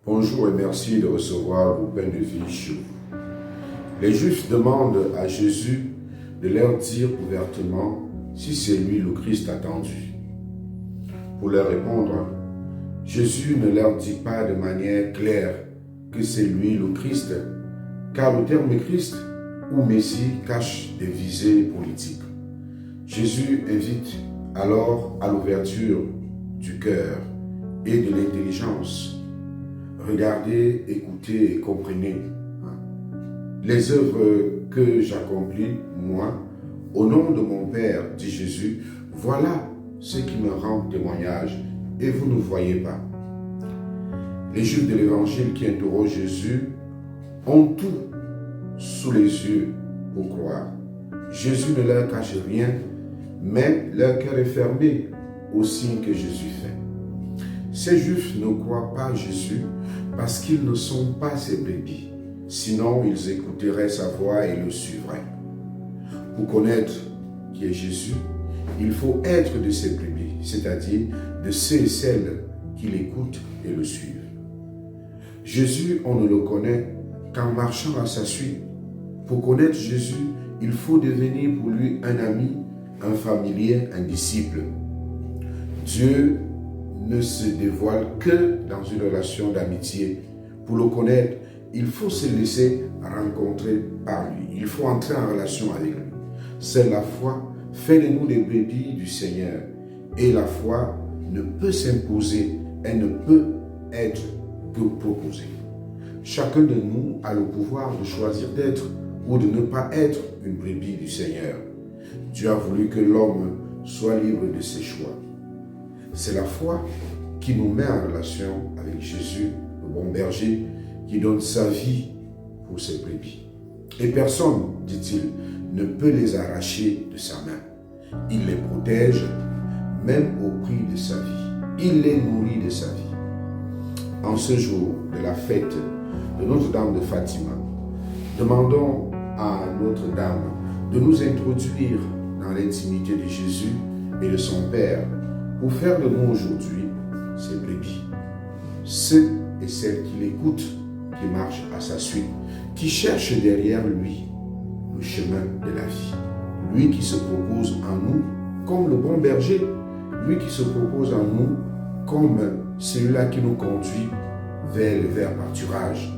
Bonjour et merci de recevoir vos pains de vie chez vous. Les Juifs demandent à Jésus de leur dire ouvertement si c'est lui le Christ attendu. Pour leur répondre, Jésus ne leur dit pas de manière claire que c'est lui le Christ, car le terme Christ ou Messie cache des visées politiques. Jésus invite alors à l'ouverture du cœur et de l'intelligence. Regardez, écoutez et comprenez. Les œuvres que j'accomplis, moi, au nom de mon Père, dit Jésus, voilà ce qui me rend témoignage, et vous ne voyez pas. Les Juifs de l'Évangile qui interrogent Jésus ont tout sous les yeux pour croire. Jésus ne leur cache rien, mais leur cœur est fermé au signe que Jésus fait. Ces Juifs ne croient pas Jésus parce qu'ils ne sont pas ses brebis. Sinon, ils écouteraient sa voix et le suivraient. Pour connaître qui est Jésus, il faut être de ses brebis, c'est-à-dire de ceux et celles qui l'écoutent et le suivent. Jésus, on ne le connaît qu'en marchant à sa suite. Pour connaître Jésus, il faut devenir pour lui un ami, un familier, un disciple. Dieu ne se dévoile que dans une relation d'amitié. Pour le connaître, il faut se laisser rencontrer par lui. Il faut entrer en relation avec lui. C'est la foi. Fait de nous des brebis du Seigneur. Et la foi ne peut s'imposer. Elle ne peut être que proposée. Chacun de nous a le pouvoir de choisir d'être ou de ne pas être une brebis du Seigneur. Dieu a voulu que l'homme soit libre de ses choix. C'est la foi qui nous met en relation avec Jésus, le bon berger, qui donne sa vie pour ses brebis. Et personne, dit-il, ne peut les arracher de sa main. Il les protège, même au prix de sa vie. Il les nourrit de sa vie. En ce jour de la fête de Notre-Dame de Fatima, demandons à Notre-Dame de nous introduire dans l'intimité de Jésus et de son Père pour faire de nous aujourd'hui ses brebis. Ceux et celles qui l'écoutent, qui marchent à sa suite, qui cherchent derrière lui le chemin de la vie. Lui qui se propose en nous comme le bon berger, lui qui se propose en nous comme celui-là qui nous conduit vers le vert pâturage,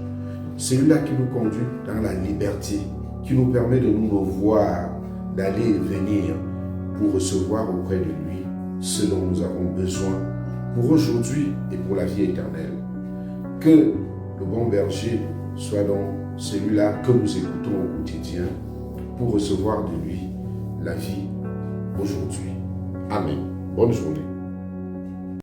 celui-là qui nous conduit dans la liberté, qui nous permet de nous revoir, d'aller et venir pour recevoir auprès de lui ce dont nous avons besoin pour aujourd'hui et pour la vie éternelle. Que le bon berger soit donc celui-là que nous écoutons au quotidien pour recevoir de lui la vie aujourd'hui. Amen. Bonne journée.